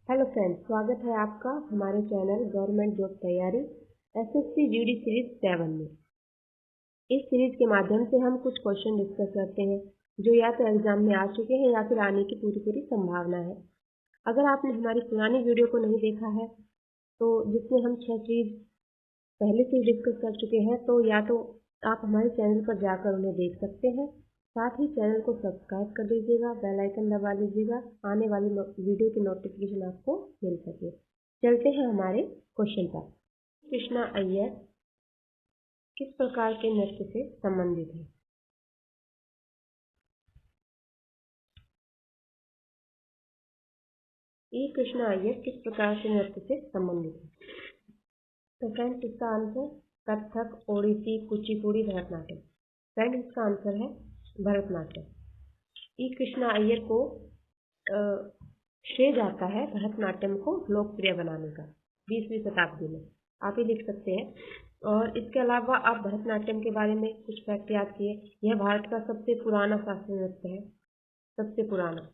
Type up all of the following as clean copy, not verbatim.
Hello friends, स्वागत है आपका हमारे चैनल गवर्नमेंट जॉब तैयारी एसएससी जीडी सीरीज 7 में। इस सीरीज के माध्यम से हम कुछ क्वेश्चन डिस्कस करते हैं जो या तो एग्जाम में आ चुके हैं या फिर आने की पूरी संभावना है। अगर आपने हमारी पुरानी वीडियो को नहीं देखा है तो जिसमें हम 6 सीरीज पहले से डिस्कस कर चुके हैं, तो या तो आप हमारे चैनल पर जाकर उन्हें देख सकते हैं। साथ ही चैनल को सब्सक्राइब कर लीजिएगा, बेल आइकन दबा लीजिएगा, आने वाली वीडियो की नोटिफिकेशन आपको मिल सके। चलते हैं हमारे क्वेश्चन पर। कृष्णा अय्यर किस प्रकार के नृत्य से संबंधित है? ई कृष्णा अय्यर किस प्रकार के नृत्य से संबंधित है? तो फ्रेंड्स, इसका आंसर कथक, ओडिसी, कुचिपुड़ी, भरतनाट्यम। फ्रेंड्स, इसका आंसर है भरतनाट्यम। ई कृष्णा अय्यर को श्रेय जाता है भरतनाट्यम को लोकप्रिय बनाने का 20वीं शताब्दी में। आप ही लिख सकते हैं। और इसके अलावा आप भरतनाट्यम के बारे में कुछ फैक्ट याद किए। यह भारत का सबसे पुराना शास्त्रीय नृत्य है, सबसे पुराना।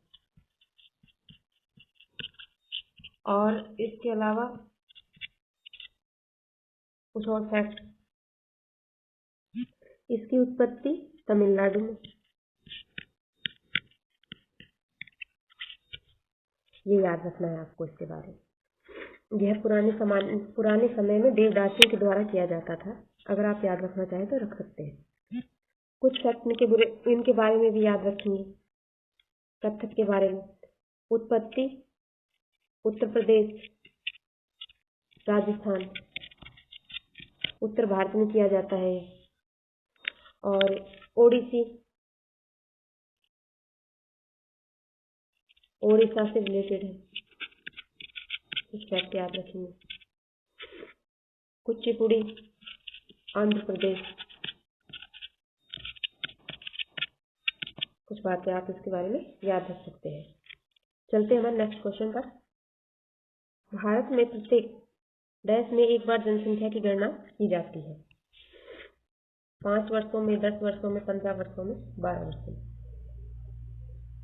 और इसके अलावा कुछ और फैक्ट, इसकी उत्पत्ति तमिलनाडु में, ये याद रखना है आपको इसके बारे में। यह पुराने समय में देवदासियों के द्वारा किया जाता था। अगर आप याद रखना चाहें तो रख सकते हैं। कुछ फैक्ट इनके बारे में भी याद रखेंगे। कथक के बारे में, उत्पत्ति उत्तर प्रदेश, राजस्थान, उत्तर भारत में किया जाता है। और ओडिसी ओडिशा से रिलेटेड है, कुछ फैक्ट याद रखेंगे। कुचिपुड़ी आंध्र प्रदेश, कुछ बातें आप इसके बारे में याद रख सकते हैं। चलते हैं हमारे नेक्स्ट क्वेश्चन पर। भारत में प्रत्येक देश में एक बार जनसंख्या की गणना की जाती है। 5 वर्षों में, 10 वर्षों में, 15 वर्षों में, 12 वर्षों में।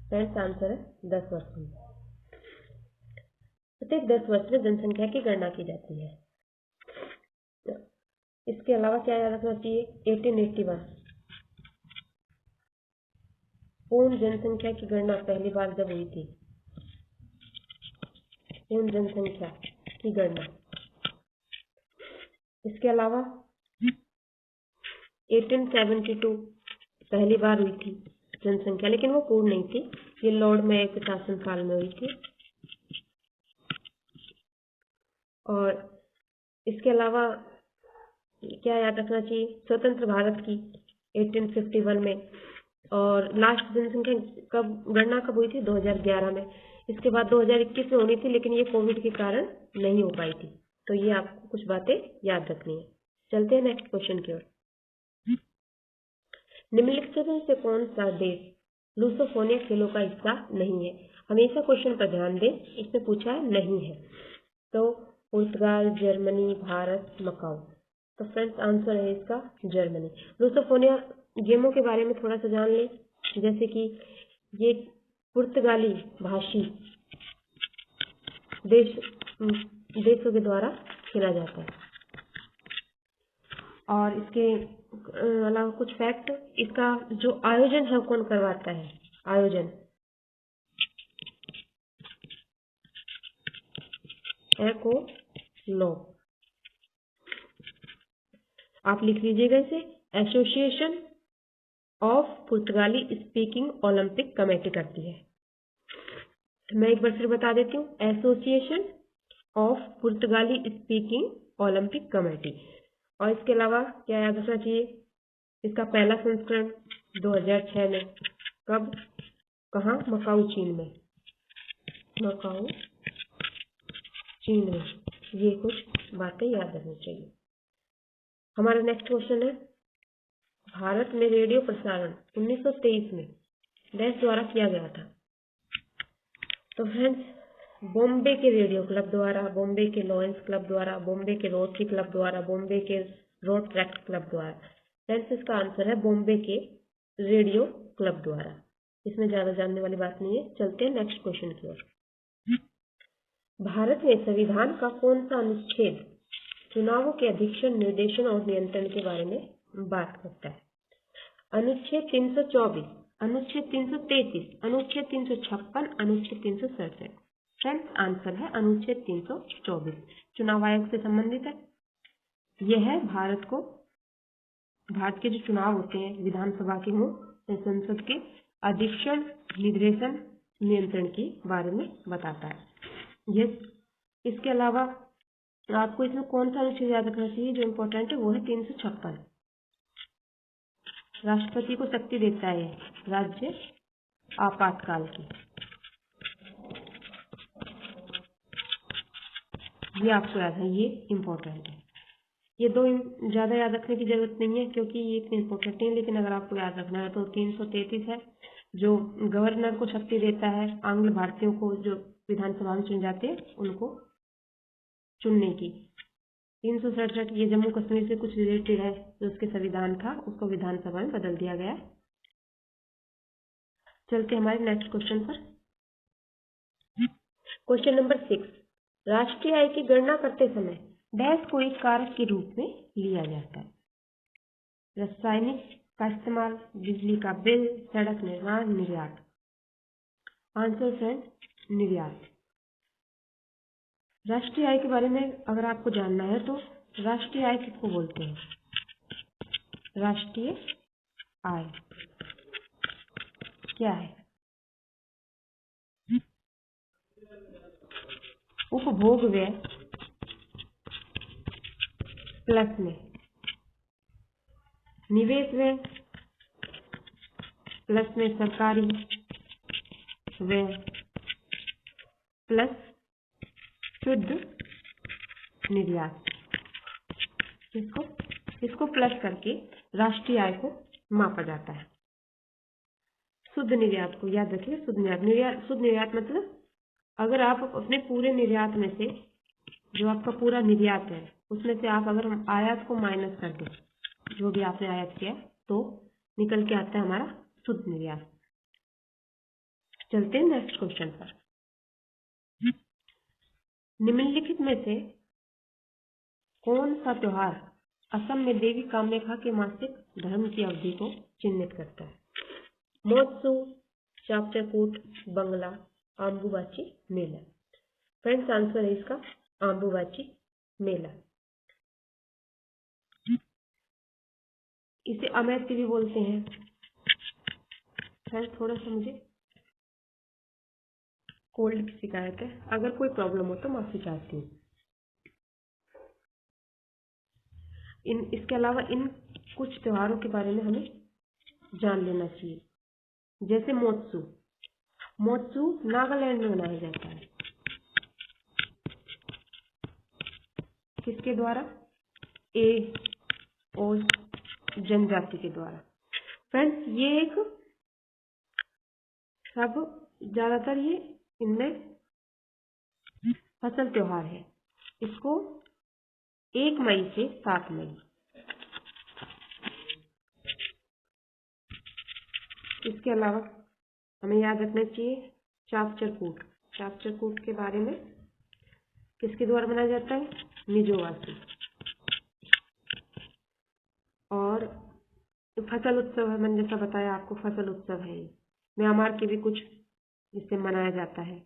फ्रेंड्स, आंसर है 10 वर्षों में। प्रत्येक 10 वर्ष में जनसंख्या की गणना की जाती है। इसके अलावा क्या याद रखना चाहिए? 1881 पूर्ण जनसंख्या की गणना पहली बार जब हुई थी। पूर्ण जनसंख्या की गणना। इसके अलावा 1872 पहली बार हुई थी जनसंख्या, लेकिन वो पूर्ण नहीं थी। ये लॉर्ड मेयो के शासनकाल में हुई थी। और इसके अलावा क्या याद रखना चाहिए? स्वतंत्र भारत की 1851 में। और लास्ट जनसंख्या गणना कब हुई थी? 2011 में। इसके बाद 2021 में होनी थी, लेकिन ये कोविड के कारण नहीं हो पाई थी। तो ये आपको कुछ बातें याद रखनी है। चलते हैं नेक्स्ट क्वेश्चन की ओर। निम्नलिखित में से कौन सा देश लूसोफोनिया खेलों का हिस्सा नहीं है? हमेशा क्वेश्चन पर ध्यान दें, इसमें पूछा है नहीं है। तो पुर्तगाल, जर्मनी, भारत, मकाऊ। तो फ्रेंड्स, आंसर है इसका जर्मनी। लूसोफोनिया गेमों के बारे में थोड़ा सा जान लें। जैसे कि ये पुर्तगाली भाषी देशों के द्वारा खेला जाता है। और इसके अलावा कुछ फैक्ट, इसका जो आयोजन है कौन करवाता है? आयोजन एको लो, आप लिख लीजिएगा इसे। एसोसिएशन ऑफ पुर्तगाली स्पीकिंग ओलंपिक कमेटी करती है। मैं एक बार फिर बता देती हूँ, एसोसिएशन ऑफ पुर्तगाली स्पीकिंग ओलंपिक कमेटी। और इसके अलावा क्या याद रखना चाहिए? इसका पहला संस्करण 2006 में। कब, कहाँ? मकाऊ, चीन में। मकाऊ, चीन में। ये कुछ बातें याद रखनी चाहिए। हमारा नेक्स्ट क्वेश्चन है, भारत में रेडियो प्रसारण 1923 में देश द्वारा किया गया था। तो फ्रेंड्स, बॉम्बे के रेडियो क्लब द्वारा, बॉम्बे के लॉयंस क्लब द्वारा, बॉम्बे के रोटरी क्लब द्वारा, बॉम्बे के रोड ट्रैक्ट क्लब द्वारा। फ्रेंड्स, इसका आंसर है बॉम्बे के रेडियो क्लब द्वारा। इसमें ज्यादा जानने वाली बात नहीं है। चलते हैं नेक्स्ट क्वेश्चन की ओर। भारत में संविधान का कौन सा अनुच्छेद चुनावों के अधीक्षण, निर्देशन और नियंत्रण के बारे में बात करता है? अनुच्छेद 324, अनुच्छेद 333, अनुच्छेद 356, अनुच्छेद 367। फ्रेंड्स, आंसर है अनुच्छेद 324, चुनाव आयोग से संबंधित है। यह है भारत के जो चुनाव होते हैं, विधानसभा के हों या संसद के, अधीक्षण, निर्देशन, नियंत्रण के बारे में बताता है। यह इसके अलावा आपको इसमें कौन सा अनुच्छेद याद रखना चाहिए जो इम्पोर्टेंट है, वो है 356। राष्ट्रपति को शक्ति देता है राज्य आपातकाल की। ये आपको याद है, ये इम्पोर्टेंट है। ये दो ज़्यादा याद रखने की जरूरत नहीं है क्योंकि ये इतने इम्पोर्टेंट नहीं, लेकिन अगर आपको याद रखना है तो 333 है जो गवर्नर को शक्ति देता है आंग्ल भारतीयों को जो विधानसभा में चुन जाते हैं उनको चुनने की। 367 ये जम्मू कश्मीर से कुछ रिलेटेड है, जो उसके संविधान था उसको विधानसभा में बदल दिया गया। चलते हमारे नेक्स्ट क्वेश्चन पर। क्वेश्चन नंबर 6, राष्ट्रीय आय की गणना करते समय डैश को एक कारक के रूप में लिया जाता है? रासायनिक का इस्तेमाल, बिजली का बिल, सड़क निर्माण, निर्यात। आंसर फ्रेंड, निर्यात। राष्ट्रीय आय के बारे में अगर आपको जानना है तो राष्ट्रीय आय किसको बोलते हैं? राष्ट्रीय आय क्या है? उपभोग व्यय प्लस में निवेश व्यय प्लस में सरकारी व्यय प्लस शुद्ध निर्यात। इसको प्लस करके राष्ट्रीय आय को मापा जाता है। शुद्ध निर्यात को याद रखिए, शुद्ध निर्यात मतलब अगर आप अपने पूरे निर्यात में से जो आपका पूरा निर्यात है उसमें से आप अगर आयात को माइनस कर दें, जो भी आपने आयात किया तो निकल के आता है हमारा शुद्ध निर्यात। चलते हैं नेक्स्ट क्वेश्चन पर। निम्नलिखित में से कौन सा त्योहार असम में देवी कामाख्या के मासिक धर्म की अवधि को चिन्हित करता है? महोत्सव, चापचाकूट, बंगला, आम्बुबाची मेला। फ्रेंड्स, आंसर है इसका आम्बुबाची मेला। इसे अमैत्य भी बोलते हैं। फ्रेंड्स, थोड़ा सा मुझे कोल्ड की शिकायत है, अगर कोई प्रॉब्लम हो तो माफी चाहती हूँ। इसके अलावा इन कुछ त्योहारों के बारे में हमें जान लेना चाहिए, जैसे महोत्सव नागालैंड में मनाया जाता है। किसके द्वारा? ओस जनजाति के द्वारा। फ्रेंड्स, ये एक सब ज्यादातर ये इनमें फसल त्योहार है। इसको 1 मई से 7 मई। इसके अलावा हमें याद रखना चाहिए चापचरकूट के बारे में किसके द्वारा मनाया जाता है? मिजोवासी। और फसल उत्सव है, मैंने जैसा बताया आपको फसल उत्सव है। म्यांमार के भी कुछ जिससे मनाया जाता है।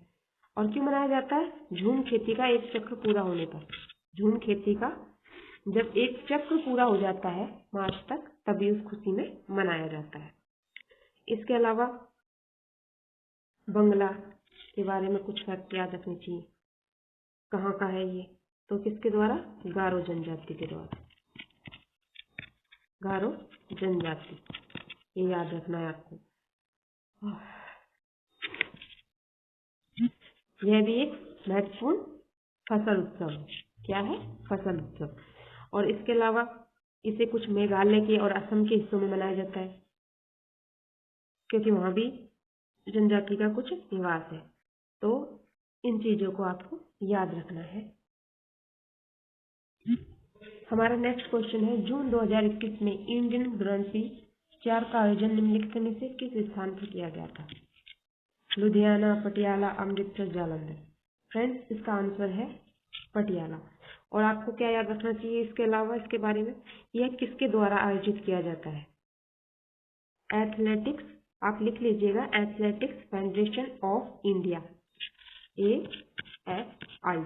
और क्यों मनाया जाता है? झूम खेती का एक चक्र पूरा होने पर। झूम खेती का जब एक चक्र पूरा हो जाता है मार्च तक, तभी उस खुशी में मनाया जाता है। इसके अलावा बंगला के बारे में कुछ फैक्ट याद रखनी चाहिए। कहाँ का है ये? तो किसके द्वारा? गारो जनजाति के द्वारा। गारो जनजाति, ये याद रखना है आपको। यह भी एक महत्वपूर्ण फसल उत्सव है। क्या है? फसल उत्सव। और इसके अलावा इसे कुछ मेघालय के और असम के हिस्सों में मनाया जाता है, क्योंकि वहां भी जनजाति का कुछ निवास है। तो इन चीजों को आपको याद रखना है। हमारा नेक्स्ट क्वेश्चन है, जून 2021 में इंडियन ग्रांड प्रिक्स 4 का आयोजन निम्नलिखित में से किस स्थान पर किया गया था? लुधियाना, पटियाला, अमृतसर, जालंधर। फ्रेंड्स इसका आंसर है पटियाला। और आपको क्या याद रखना चाहिए इसके अलावा इसके बारे में, यह किसके द्वारा आयोजित किया जाता है? एथलेटिक्स, आप लिख लीजिएगा, athletics federation of India, AFI,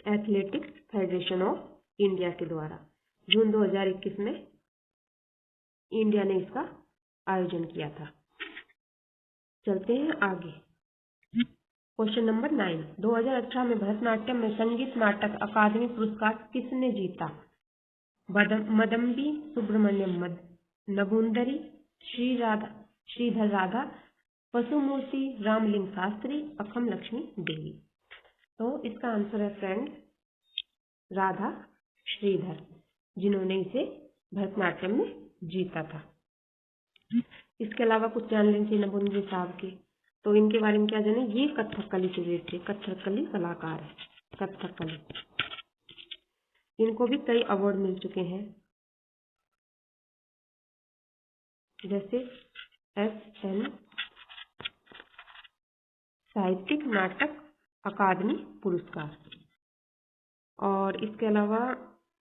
athletics federation of India के द्वारा जून 2021 में इंडिया ने इसका आयोजन किया था। चलते हैं आगे। क्वेश्चन नंबर 9, 2018 में भरतनाट्यम में संगीत नाटक अकादमी पुरस्कार किसने जीता? मदम्बी सुब्रमण्यम नबुंदरी, श्रीधर राधा, पशुमूर्ति रामलिंग शास्त्री, अखम लक्ष्मी देवी। तो इसका आंसर है फ्रेंड राधा श्रीधर, जिन्होंने इसे भरतनाट्यम में जीता था। इसके अलावा कुछ जान लेंगे नबुंदरी साहब के, तो इनके बारे में क्या जाने, ये कथकली के वीर थे, कथकली कलाकार है, कथकली। इनको भी कई अवार्ड मिल चुके हैं, जैसे SM साहित्यिक नाटक अकादमी पुरस्कार। और इसके अलावा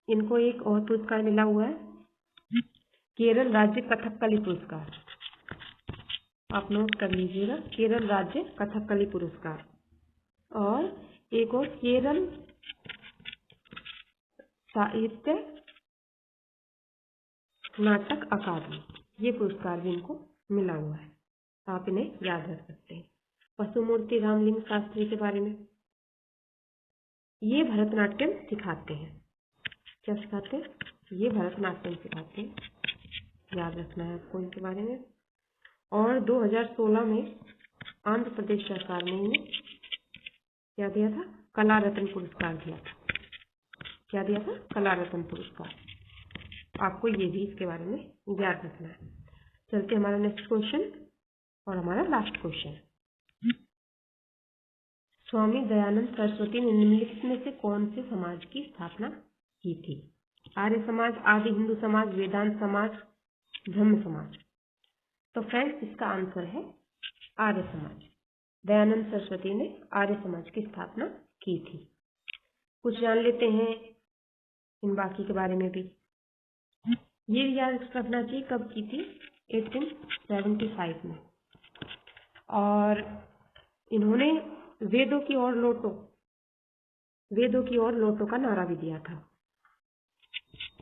इनको एक और पुरस्कार मिला हुआ है, केरल राज्य कथकली पुरस्कार। आप नोट कर लीजिएगा, केरल राज्य कथकली पुरस्कार। और एक और केरल साहित्य नाटक अकादमी, ये पुरस्कार भी इनको मिला हुआ है, आप इन्हें याद रख सकते हैं। पशुमूर्ति रामलिंग शास्त्री के बारे में, ये भरतनाट्यम सिखाते हैं। क्या सिखाते हैं? ये भरतनाट्यम सिखाते हैं, याद रखना है आपको इनके बारे में। और 2016 में आंध्र प्रदेश सरकार ने इन्हें क्या दिया था? कला रत्न पुरस्कार दिया था। क्या दिया था? कला रत्न पुरस्कार। आपको ये भी इसके बारे में याद रखना है। चलते हमारा नेक्स्ट क्वेश्चन और हमारा लास्ट क्वेश्चन। स्वामी दयानंद सरस्वती ने निम्नलिखित में से कौन से समाज की स्थापना की थी? आर्य समाज, आदि हिंदू समाज, वेदांत समाज, ब्रह्म समाज। तो फ्रेंड्स इसका आंसर है आर्य समाज। दयानंद सरस्वती ने आर्य समाज की स्थापना की थी। कुछ जान लेते हैं इन बाकी के बारे में भी। ये याद रखना चाहिए कब की थी? 1875 में। और इन्होंने वेदों की ओर लौटो का नारा भी दिया था।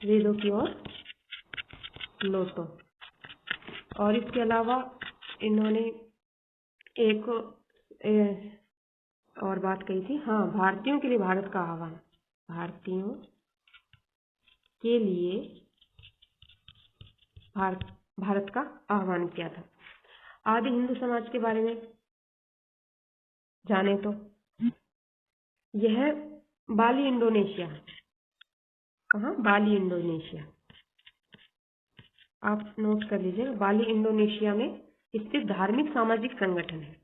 वेदों की ओर लौटो। और इसके अलावा इन्होंने एक और बात कही थी, हाँ, भारतीयों के लिए भारत का आह्वान, भारतीयों के लिए भारत का आह्वान किया था। आदि हिंदू समाज के बारे में जाने तो यह बाली इंडोनेशिया, कहाँ? बाली इंडोनेशिया, आप नोट कर लीजिए। बाली इंडोनेशिया में स्थित धार्मिक सामाजिक संगठन है।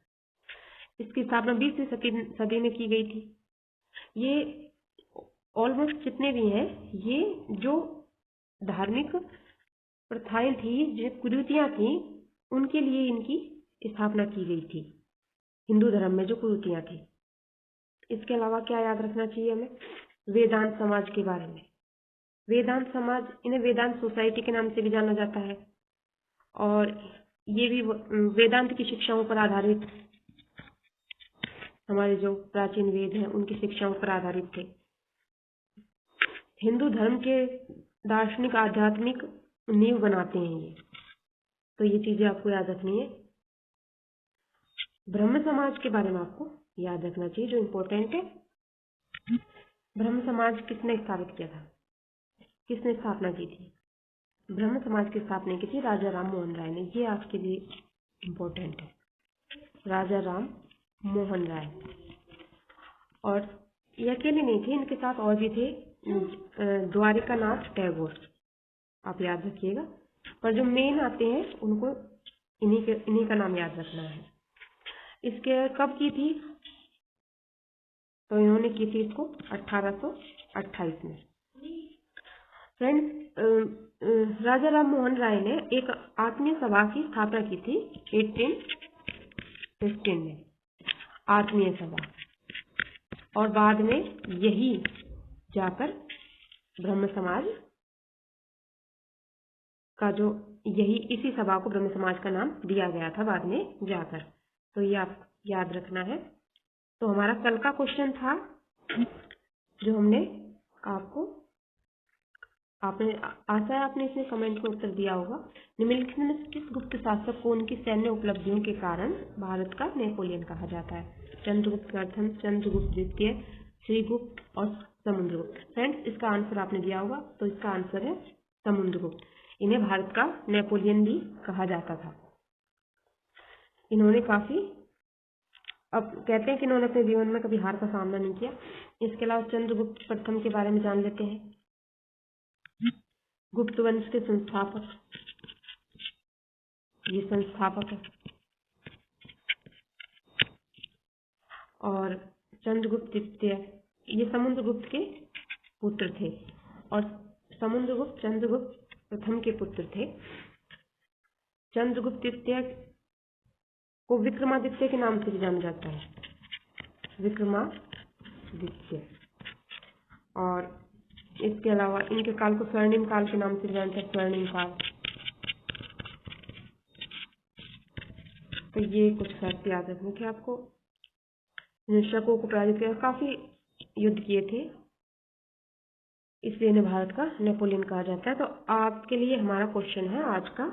इसकी स्थापना 20वीं सदी में की गई थी। ये ऑलमोस्ट जितने भी हैं, ये जो धार्मिक प्रथाएं थी, जो कुरीतियां थी, उनके लिए इनकी स्थापना की गई थी। हिंदू धर्म में जो कुरीतियां थी। इसके अलावा क्या याद रखना चाहिए हमें? वेदांत समाज के बारे में। वेदांत समाज, इन्हें वेदांत सोसाइटी के नाम से भी जाना जाता है। और ये भी वेदांत की शिक्षाओं पर आधारित, हमारे जो प्राचीन वेद हैं उनकी शिक्षाओं पर आधारित थे। हिंदू धर्म के दार्शनिक आध्यात्मिक नींव बनाते हैं ये, तो ये चीजें आपको याद रखनी है। ब्रह्म समाज के बारे में आपको याद रखना चाहिए, जो इम्पोर्टेंट है। ब्रह्म समाज किसने स्थापित किया था? किसने स्थापना की थी? ब्रह्म समाज की स्थापना की थी राजा राम मोहन राय ने। ये आपके लिए इम्पोर्टेंट है, राजा राम मोहन राय। और ये अकेले नहीं थे, इनके साथ और भी थे, द्वारिकानाथ टैगोर, आप याद रखिएगा। पर जो मेन आते हैं उनको इन्हीं का नाम याद रखना है। इसके कब की थी? तो इन्होंने की थी इसको 1828 में। फ्रेंड्स, राजा राम मोहन राय ने एक आत्मीय सभा की स्थापना की थी 1815 में। आत्मीय सभा, और बाद में यही जाकर ब्रह्म समाज का जो यही इसी सभा को ब्रह्म समाज का नाम दिया गया था बाद में जाकर। तो ये आप याद रखना है। तो हमारा कल का क्वेश्चन था जो हमने आपको आपने आशा है आपने इसमें कमेंट में उत्तर दिया होगा। निम्नलिखित में से किस गुप्त शासक को उनकी सैन्य उपलब्धियों के कारण भारत का नेपोलियन कहा जाता है? चंद्रगुप्त प्रथम, चंद्रगुप्त द्वितीय, श्रीगुप्त और समुद्रगुप्त। फ्रेंड्स, इसका आंसर आपने दिया होगा, तो इसका आंसर है समुद्रगुप्त। इन्हें भारत का नेपोलियन भी कहा जाता था। इन्होंने काफी अब कहते हैं कि इन्होंने अपने जीवन में कभी हार का सामना नहीं किया। इसके अलावा चंद्रगुप्त प्रथम के बारे में जान लेते हैं। गुप्त वंश के संस्थापक, ये संस्थापक है। और चंद्रगुप्त द्वितीय ये समुद्रगुप्त के पुत्र थे और समुद्रगुप्त चंद्रगुप्त प्रथम के पुत्र थे। चंद्रगुप्त द्वितीय को विक्रमादित्य के नाम से भी जाना जाता है, विक्रमादित्य। और इसके अलावा इनके काल को स्वर्णिम काल के नाम से जाना जाता है, स्वर्णिम काल। तो ये कुछ फैक्ट याद रखने थे आपको। शकों को पराजित कर काफी युद्ध किए थे, इसलिए इन्हें भारत का नेपोलियन कहा जाता है। तो आपके लिए हमारा क्वेश्चन है आज का,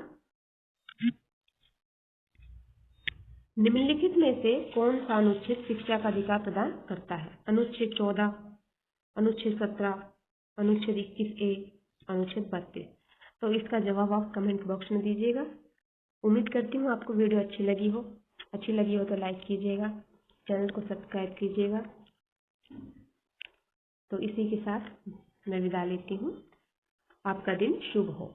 निम्नलिखित में से कौन सा अनुच्छेद शिक्षा का अधिकार प्रदान करता है? अनुच्छेद 14, अनुच्छेद 17, अनुच्छेद 21A, अनुच्छेद 32। तो इसका जवाब आप कमेंट बॉक्स में दीजिएगा। उम्मीद करती हूँ आपको वीडियो अच्छी लगी हो तो लाइक कीजिएगा, चैनल को सब्सक्राइब कीजिएगा। तो इसी के साथ मैं विदा लेती हूँ। आपका दिन शुभ हो।